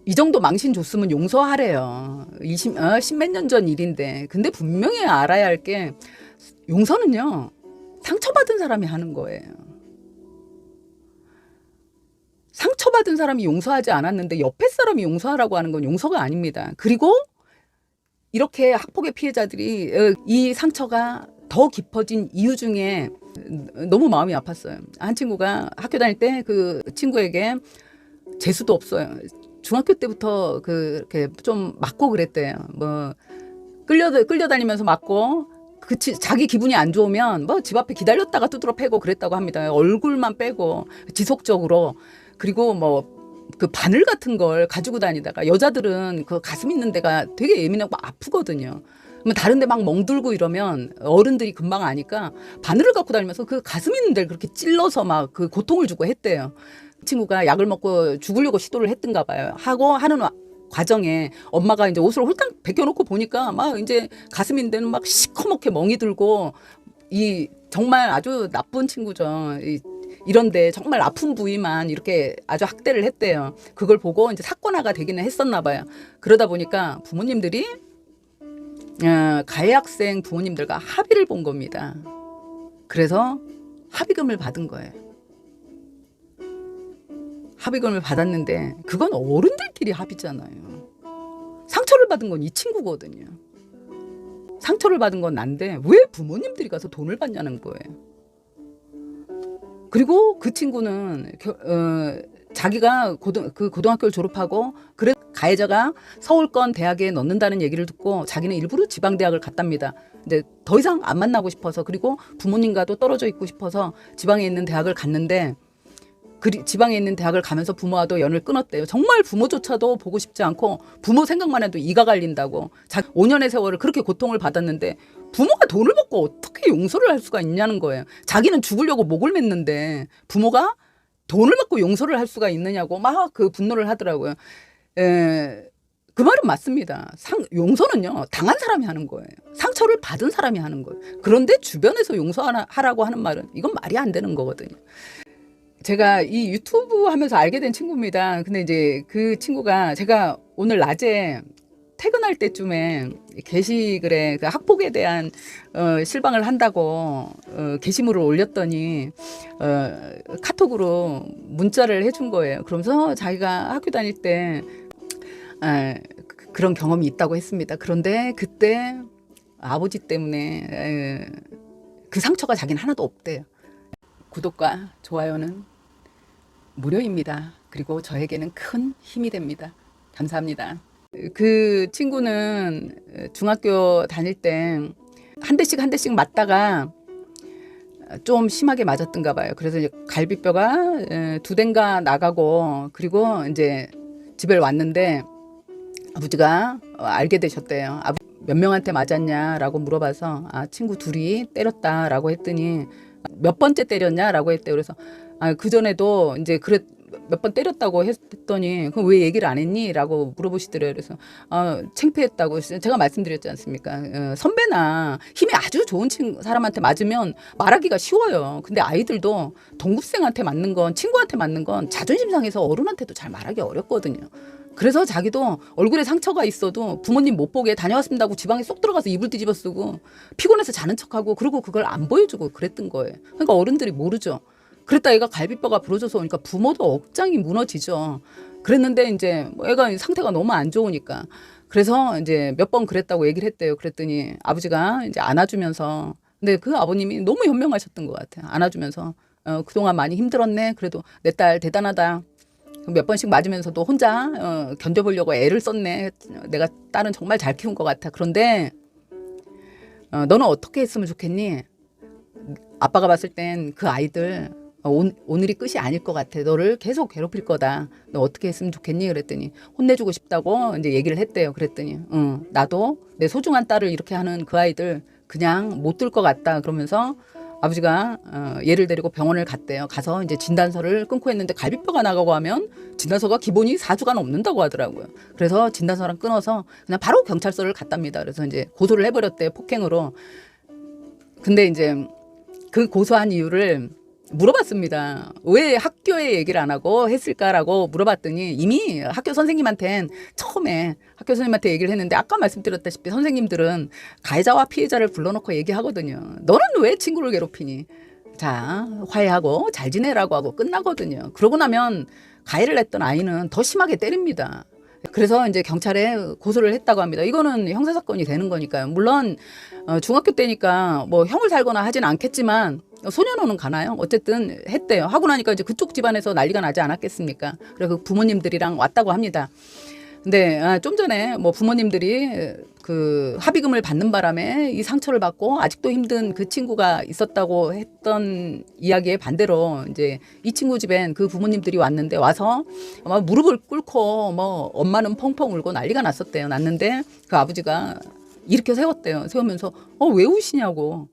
이 정도 망신 줬으면 용서하래요. 10몇 년 전 일인데. 근데 분명히 알아야 할 게 용서는요. 상처받은 사람이 하는 거예요. 상처받은 사람이 용서하지 않았는데 옆에 사람이 용서하라고 하는 건 용서가 아닙니다. 그리고 이렇게 학폭의 피해자들이 이 상처가 더 깊어진 이유 중에 너무 마음이 아팠어요. 한 친구가 학교 다닐 때 그 친구에게 재수도 없어요. 중학교 때부터 그렇게 좀 맞고 그랬대요. 뭐 끌려다니면서 맞고 자기 기분이 안 좋으면 뭐 집 앞에 기다렸다가 두드러 패고 그랬다고 합니다. 얼굴만 빼고 지속적으로. 그리고 뭐 그 바늘 같은 걸 가지고 다니다가 여자들은 그 가슴 있는 데가 되게 예민하고 아프거든요. 다른 데 막 멍들고 이러면 어른들이 금방 아니까 바늘을 갖고 다니면서 그 가슴 있는 데를 그렇게 찔러서 막 그 고통을 주고 했대요. 친구가 약을 먹고 죽으려고 시도를 했던가 봐요. 하고 하는 과정에 엄마가 이제 옷을 홀딱 벗겨놓고 보니까 막 이제 가슴 있는 데는 막 시커멓게 멍이 들고 정말 아주 나쁜 친구죠. 이런데 정말 아픈 부위만 이렇게 아주 학대를 했대요. 그걸 보고 이제 사건화가 되기는 했었나 봐요. 그러다 보니까 부모님들이 가해 학생 부모님들과 합의를 본 겁니다. 그래서 합의금을 받은 거예요. 합의금을 받았는데 그건 어른들끼리 합의잖아요. 상처를 받은 건 이 친구거든요. 상처를 받은 건 난데 왜 부모님들이 가서 돈을 받냐는 거예요. 그리고 그 친구는 자기가 고등학교를 졸업하고 그래 가해자가 서울권 대학에 넣는다는 얘기를 듣고 자기는 일부러 지방대학을 갔답니다. 근데 더 이상 안 만나고 싶어서 그리고 부모님과도 떨어져 있고 싶어서 지방에 있는 대학을 갔는데 지방에 있는 대학을 가면서 부모와도 연을 끊었대요. 정말 부모조차도 보고 싶지 않고 부모 생각만 해도 이가 갈린다고. 5년의 세월을 그렇게 고통을 받았는데 부모가 돈을 받고 어떻게 용서를 할 수가 있냐는 거예요. 자기는 죽으려고 목을 맸는데 부모가 돈을 받고 용서를 할 수가 있느냐고 막 그 분노를 하더라고요. 그 말은 맞습니다. 용서는요, 당한 사람이 하는 거예요. 상처를 받은 사람이 하는 거예요. 그런데 주변에서 용서하라고 하는 말은 이건 말이 안 되는 거거든요. 제가 이 유튜브 하면서 알게 된 친구입니다. 근데 이제 그 친구가 제가 오늘 낮에 퇴근할 때쯤에 게시글에 그 학폭에 대한 실방을 한다고 게시물을 올렸더니 카톡으로 문자를 해준 거예요. 그러면서 자기가 학교 다닐 때 그런 경험이 있다고 했습니다. 그런데 그때 아버지 때문에 그 상처가 자기는 하나도 없대요. 구독과 좋아요는 무료입니다. 그리고 저에게는 큰 힘이 됩니다. 감사합니다. 그 친구는 중학교 다닐 때 한 대씩 맞다가 좀 심하게 맞았던가 봐요. 그래서 이제 갈비뼈가 2대인가 나가고 그리고 이제 집에 왔는데 아버지가 알게 되셨대요. 몇 명한테 맞았냐라고 물어봐서 친구 둘이 때렸다라고 했더니 몇 번째 때렸냐라고 했대요. 그래서 그전에도 이제 몇 번 때렸다고 했더니 그럼 왜 얘기를 안 했니? 라고 물어보시더래요. 그래서 창피했다고 제가 말씀드렸지 않습니까? 선배나 힘이 아주 좋은 사람한테 맞으면 말하기가 쉬워요. 근데 아이들도 동급생한테 맞는 건 친구한테 맞는 건 자존심 상해서 어른한테도 잘 말하기 어렵거든요. 그래서 자기도 얼굴에 상처가 있어도 부모님 못 보게 다녀왔습니다 하고 지방에 쏙 들어가서 이불 뒤집어 쓰고 피곤해서 자는 척하고 그리고 그걸 안 보여주고 그랬던 거예요. 그러니까 어른들이 모르죠. 그랬다 애가 갈비뼈가 부러져서 오니까 부모도 억장이 무너지죠. 그랬는데 이제 애가 상태가 너무 안 좋으니까 그래서 이제 몇 번 그랬다고 얘기를 했대요. 그랬더니 아버지가 이제 안아주면서 근데 그 아버님이 너무 현명하셨던 것 같아요. 안아주면서 그동안 많이 힘들었네. 그래도 내 딸 대단하다. 몇 번씩 맞으면서도 혼자 견뎌보려고 애를 썼네. 내가 딸은 정말 잘 키운 것 같아. 그런데 너는 어떻게 했으면 좋겠니? 아빠가 봤을 땐 그 아이들 오늘이 끝이 아닐 것 같아. 너를 계속 괴롭힐 거다. 너 어떻게 했으면 좋겠니? 그랬더니 혼내주고 싶다고 이제 얘기를 했대요. 그랬더니 나도 내 소중한 딸을 이렇게 하는 그 아이들 그냥 못 둘 것 같다. 그러면서 아버지가 얘를 데리고 병원을 갔대요. 가서 이제 진단서를 끊고 했는데 갈비뼈가 나가고 하면 진단서가 기본이 4주간 없는다고 하더라고요. 그래서 진단서랑 끊어서 그냥 바로 경찰서를 갔답니다. 그래서 이제 고소를 해버렸대요. 폭행으로. 근데 이제 그 고소한 이유를 물어봤습니다. 왜 학교에 얘기를 안 하고 했을까라고 물어봤더니 이미 학교 선생님한테는 처음에 학교 선생님한테 얘기를 했는데 아까 말씀드렸다시피 선생님들은 가해자와 피해자를 불러놓고 얘기하거든요. 너는 왜 친구를 괴롭히니? 자, 화해하고 잘 지내라고 하고 끝나거든요. 그러고 나면 가해를 했던 아이는 더 심하게 때립니다. 그래서 이제 경찰에 고소를 했다고 합니다. 이거는 형사사건이 되는 거니까요. 물론 중학교 때니까 뭐 형을 살거나 하진 않겠지만 소년원은 가나요? 어쨌든 했대요. 하고 나니까 이제 그쪽 집안에서 난리가 나지 않았겠습니까? 그래서 그 부모님들이랑 왔다고 합니다. 근데 좀 전에 뭐 부모님들이 그 합의금을 받는 바람에 이 상처를 받고 아직도 힘든 그 친구가 있었다고 했던 이야기에 반대로 이제 이 친구 집엔 그 부모님들이 왔는데 와서 막 무릎을 꿇고 뭐 엄마는 펑펑 울고 난리가 났었대요. 났는데 그 아버지가 일으켜 세웠대요. 세우면서 왜 우시냐고.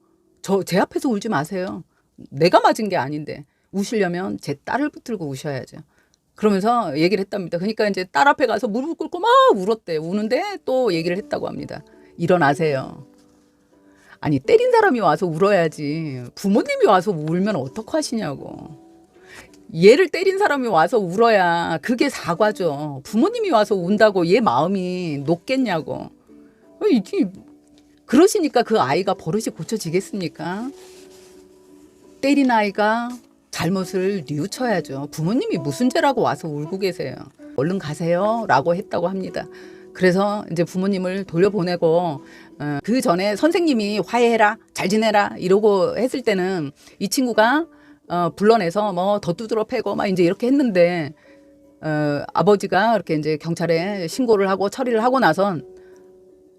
제 앞에서 울지 마세요. 내가 맞은 게 아닌데 우시려면 제 딸을 붙들고 우셔야죠. 그러면서 얘기를 했답니다. 그러니까 이제 딸 앞에 가서 무릎 꿇고 막 울었대요. 우는데 또 얘기를 했다고 합니다. 일어나세요. 아니 때린 사람이 와서 울어야지 부모님이 와서 울면 어떡하시냐고. 얘를 때린 사람이 와서 울어야 그게 사과죠. 부모님이 와서 운다고 얘 마음이 녹겠냐고. 이게 그러시니까 그 아이가 버릇이 고쳐지겠습니까? 때린 아이가 잘못을 뉘우쳐야죠. 부모님이 무슨 죄라고 와서 울고 계세요. 얼른 가세요 라고 했다고 합니다. 그래서 이제 부모님을 돌려보내고 그 전에 선생님이 화해해라 잘 지내라 이러고 했을 때는 이 친구가 불러내서 뭐 더 두드러 패고 막 이제 이렇게 했는데 아버지가 이렇게 이제 경찰에 신고를 하고 처리를 하고 나선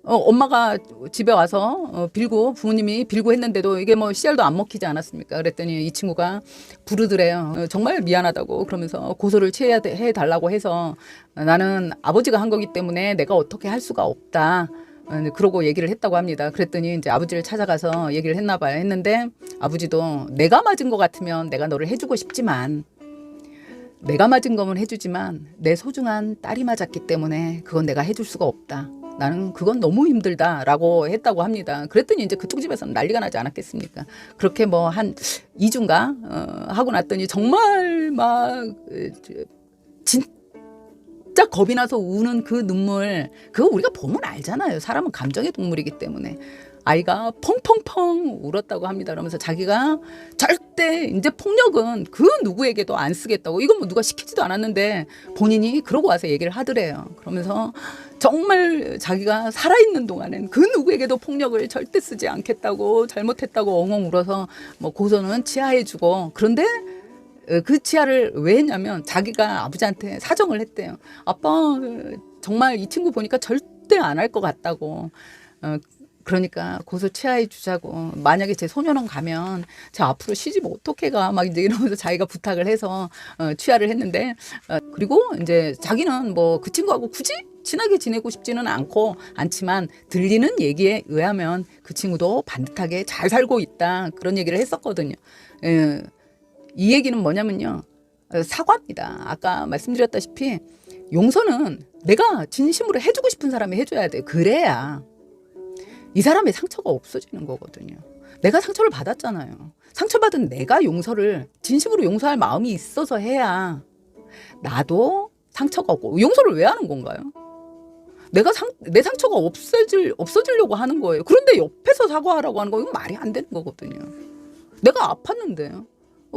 엄마가 집에 와서 빌고 부모님이 빌고 했는데도 이게 뭐 씨알도 안 먹히지 않았습니까? 그랬더니 이 친구가 부르더래요. 정말 미안하다고 그러면서 고소를 해달라고 해서 나는 아버지가 한 거기 때문에 내가 어떻게 할 수가 없다. 그러고 얘기를 했다고 합니다. 그랬더니 이제 아버지를 찾아가서 얘기를 했나 봐요. 했는데 아버지도 내가 맞은 것 같으면 내가 너를 해주고 싶지만 내가 맞은 거면 해주지만 내 소중한 딸이 맞았기 때문에 그건 내가 해줄 수가 없다. 나는 그건 너무 힘들다라고 했다고 합니다. 그랬더니 이제 그쪽 집에서는 난리가 나지 않았겠습니까? 그렇게 뭐 한 2주인가 하고 났더니 정말 막 진짜 겁이 나서 우는 그 눈물 그거 우리가 보면 알잖아요. 사람은 감정의 동물이기 때문에. 아이가 펑펑펑 울었다고 합니다. 그러면서 자기가 절대 이제 폭력은 그 누구에게도 안 쓰겠다고. 이건 뭐 누가 시키지도 않았는데 본인이 그러고 와서 얘기를 하더래요. 그러면서 정말 자기가 살아있는 동안엔 그 누구에게도 폭력을 절대 쓰지 않겠다고 잘못했다고 엉엉 울어서 뭐 고소는 치하해주고 그런데 그 치하를 왜 했냐면 자기가 아버지한테 사정을 했대요. 아빠 정말 이 친구 보니까 절대 안 할 것 같다고. 그러니까 고소 취하해 주자고. 만약에 제 소년원 가면 제 앞으로 시집 어떻게 가? 막 이제 이러면서 자기가 부탁을 해서 취하를 했는데 그리고 이제 자기는 뭐 그 친구하고 굳이 친하게 지내고 싶지는 않지만 들리는 얘기에 의하면 그 친구도 반듯하게 잘 살고 있다. 그런 얘기를 했었거든요. 이 얘기는 뭐냐면요. 사과입니다. 아까 말씀드렸다시피 용서는 내가 진심으로 해주고 싶은 사람이 해줘야 돼. 그래야 이 사람의 상처가 없어지는 거거든요. 내가 상처를 받았잖아요. 상처받은 내가 용서를 진심으로 용서할 마음이 있어서 해야 나도 상처가 없고. 용서를 왜 하는 건가요? 내 상처가 없어지려고 하는 거예요. 그런데 옆에서 사과하라고 하는 거 이건 말이 안 되는 거거든요. 내가 아팠는데요.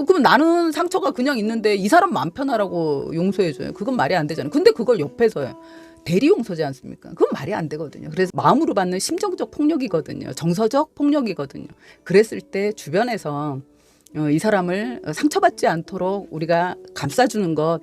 그럼 나는 상처가 그냥 있는데 이 사람 마음 편하라고 용서해줘요. 그건 말이 안 되잖아요. 근데 그걸 옆에서요. 대리 용서지 않습니까? 그건 말이 안 되거든요. 그래서 마음으로 받는 심정적 폭력이거든요. 정서적 폭력이거든요. 그랬을 때 주변에서 이 사람을 상처받지 않도록 우리가 감싸주는 것.